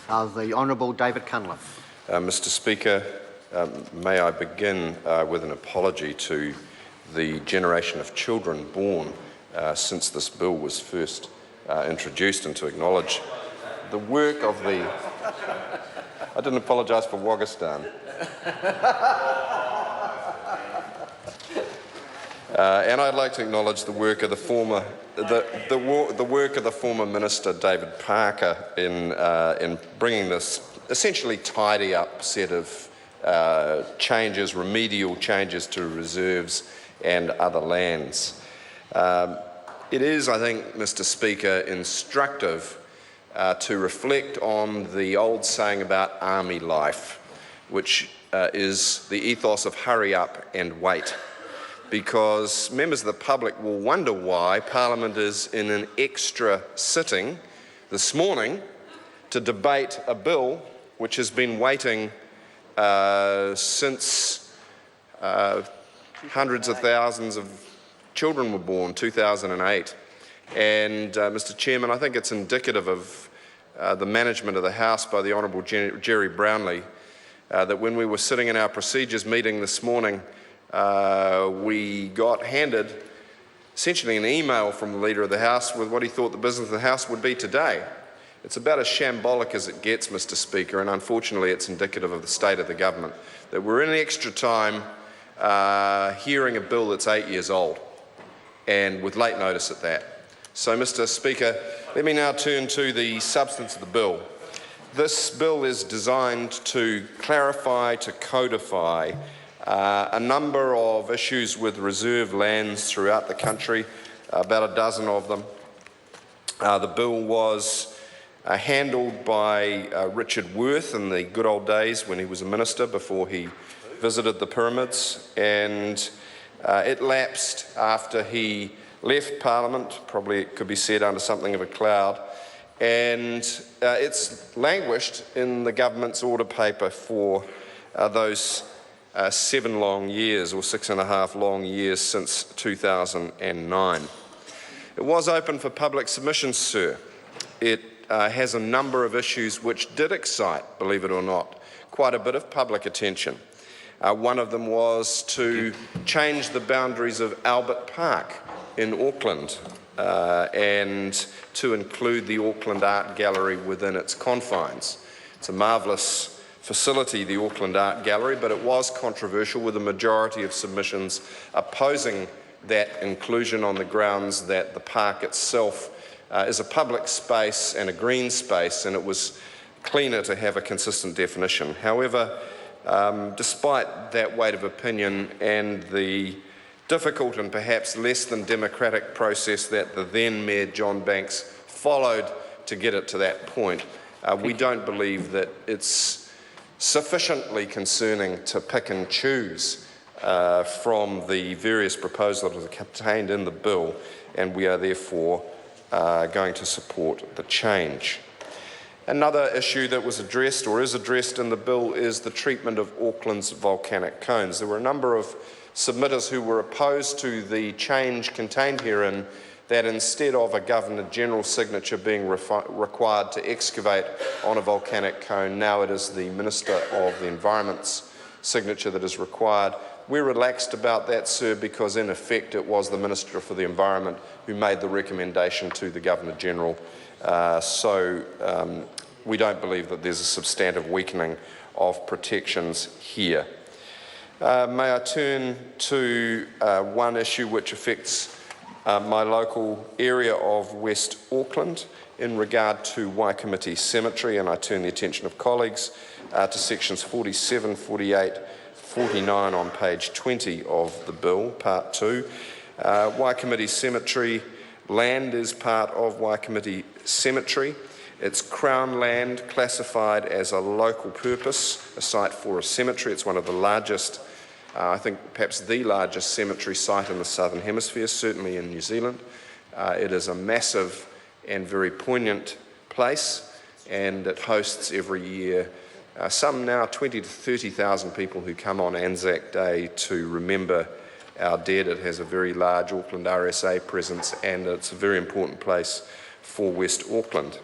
The Honourable David Cunliffe. Mr Speaker, may I begin with an apology to the generation of children born since this bill was first introduced, and to acknowledge the work of the... I didn't apologise for Wagistan. And I'd like to acknowledge the work of the former Minister David Parker in bringing this essentially tidy up set of changes, remedial changes to reserves and other lands. It is, I think, Mr Speaker, instructive to reflect on the old saying about army life, which is the ethos of hurry up and wait, because members of the public will wonder why Parliament is in an extra sitting this morning to debate a bill which has been waiting since hundreds of thousands of children were born, 2008. And Mr Chairman, I think it's indicative of the management of the House by the Honourable Jerry Brownlee that when we were sitting in our procedures meeting this morning, we got handed essentially an email from the Leader of the House with what he thought the business of the House would be today. It's about as shambolic as it gets, Mr Speaker, and unfortunately it's indicative of the state of the government, that we're in extra time hearing a bill that's 8 years old, and with late notice at that. So, Mr Speaker, let me now turn to the substance of the bill. This bill is designed to clarify, to codify a number of issues with reserve lands throughout the country, about a dozen of them. The bill was handled by Richard Worth in the good old days when he was a minister before he visited the pyramids, and it lapsed after he left Parliament, probably it could be said under something of a cloud, and it's languished in the government's order paper for those 7 long years, or 6.5 long years since 2009. It was open for public submission, sir. It has a number of issues which did excite, believe it or not, quite a bit of public attention. One of them was to change the boundaries of Albert Park in Auckland and to include the Auckland Art Gallery within its confines. It's a marvellous facility, the Auckland Art Gallery, but it was controversial, with a majority of submissions opposing that inclusion on the grounds that the park itself is a public space and a green space, and it was cleaner to have a consistent definition. However, despite that weight of opinion and the difficult and perhaps less than democratic process that the then Mayor John Banks followed to get it to that point, we don't believe that it's sufficiently concerning to pick and choose from the various proposals that are contained in the bill, and we are therefore going to support the change. Another issue that was addressed, or is addressed in the bill, is the treatment of Auckland's volcanic cones. There were a number of submitters who were opposed to the change contained herein, that instead of a Governor-General signature being required to excavate on a volcanic cone, now it is the Minister of the Environment's signature that is required. We're relaxed about that, sir, because in effect it was the Minister for the Environment who made the recommendation to the Governor-General. So we don't believe that there's a substantive weakening of protections here. May I turn to one issue which affects my local area of West Auckland in regard to Waikomiti Cemetery, and I turn the attention of colleagues to sections 47, 48, 49 on page 20 of the bill, part 2. Waikomiti Cemetery land is part of Waikomiti Cemetery. It's Crown land, classified as a local purpose, a site for a cemetery. It's one of the largest, I think perhaps the largest cemetery site in the Southern Hemisphere, certainly in New Zealand. It is a massive and very poignant place, and it hosts every year some now 20 to 30,000 people who come on Anzac Day to remember our dead. It has a very large Auckland RSA presence, and it's a very important place for West Auckland.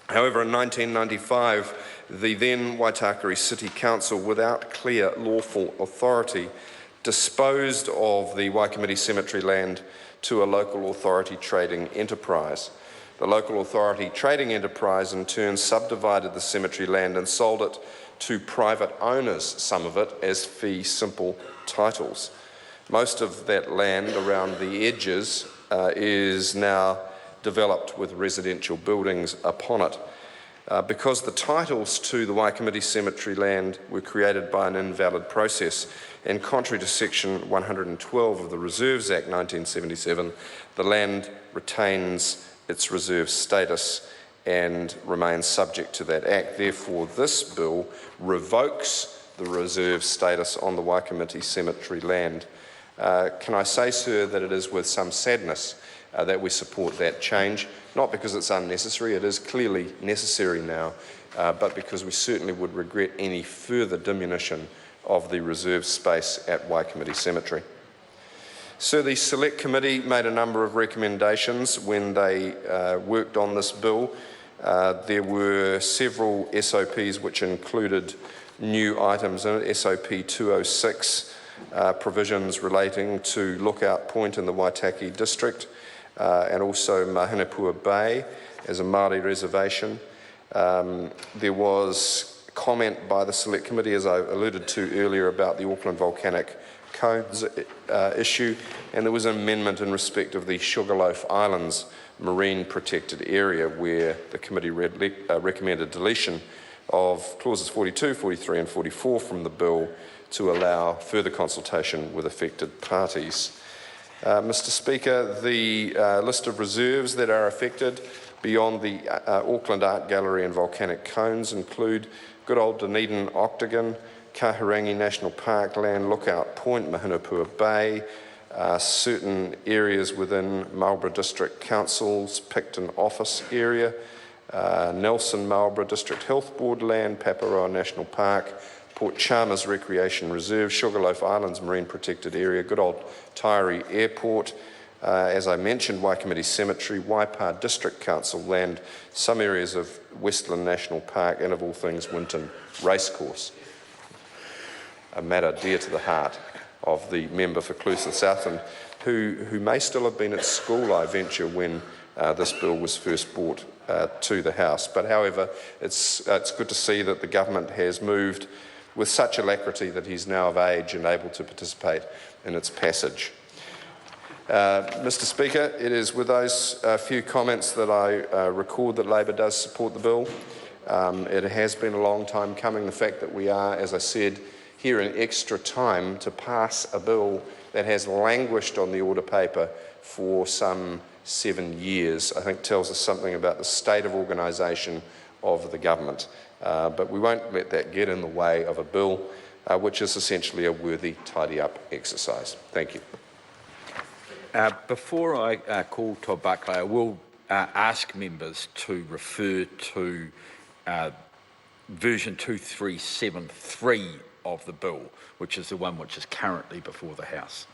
However, in 1995, the then Waitakere City Council, without clear lawful authority, disposed of the Waikomiti Cemetery land to a local authority trading enterprise. The local authority trading enterprise in turn subdivided the cemetery land and sold it to private owners, some of it as fee simple titles. Most of that land around the edges is now developed with residential buildings upon it. Because the titles to the Waikomiti Cemetery land were created by an invalid process, and contrary to Section 112 of the Reserves Act 1977, the land retains its reserve status and remains subject to that Act. Therefore, this bill revokes the reserve status on the Waikomiti Cemetery land. Can I say, sir, that it is with some sadness that we support that change, not because it's unnecessary, it is clearly necessary now, but because we certainly would regret any further diminution of the reserve space at Waikomiti Cemetery. So the Select Committee made a number of recommendations when they worked on this bill. There were several SOPs which included new items in it, SOP 206, provisions relating to Lookout Point in the Waitaki district, and also Mahinapua Bay as a Māori reservation. There was comment by the Select Committee, as I alluded to earlier, about the Auckland Volcanic Cones issue, and there was an amendment in respect of the Sugarloaf Islands marine protected area, where the committee recommended deletion of clauses 42, 43 and 44 from the bill to allow further consultation with affected parties. Mr. Speaker, the list of reserves that are affected beyond the Auckland Art Gallery and volcanic cones include good old Dunedin Octagon, Kahurangi National Park land, Lookout Point, Mahinapua Bay, certain areas within Marlborough District Council's Picton office area, Nelson Marlborough District Health Board land, Paparoa National Park, Port Chalmers Recreation Reserve, Sugarloaf Islands Marine Protected Area, good old Taieri Airport, as I mentioned, Waikomiti Cemetery, Waipa District Council land, some areas of Westland National Park, and of all things, Winton Racecourse. A matter dear to the heart of the member for Clusa Southland, who may still have been at school, I venture, when this bill was first brought to the House. But however, it's good to see that the government has moved with such alacrity that he's now of age and able to participate in its passage. Mr. Speaker, it is with those few comments that I record that Labor does support the bill. It has been a long time coming. The fact that we are, as I said, here in extra time to pass a bill that has languished on the order paper for some 7 years, I think tells us something about the state of organisation of the government. But we won't let that get in the way of a bill which is essentially a worthy tidy-up exercise. Thank you. Before I call Todd Buckley, I will ask members to refer to version 2373 of the bill, which is the one which is currently before the House.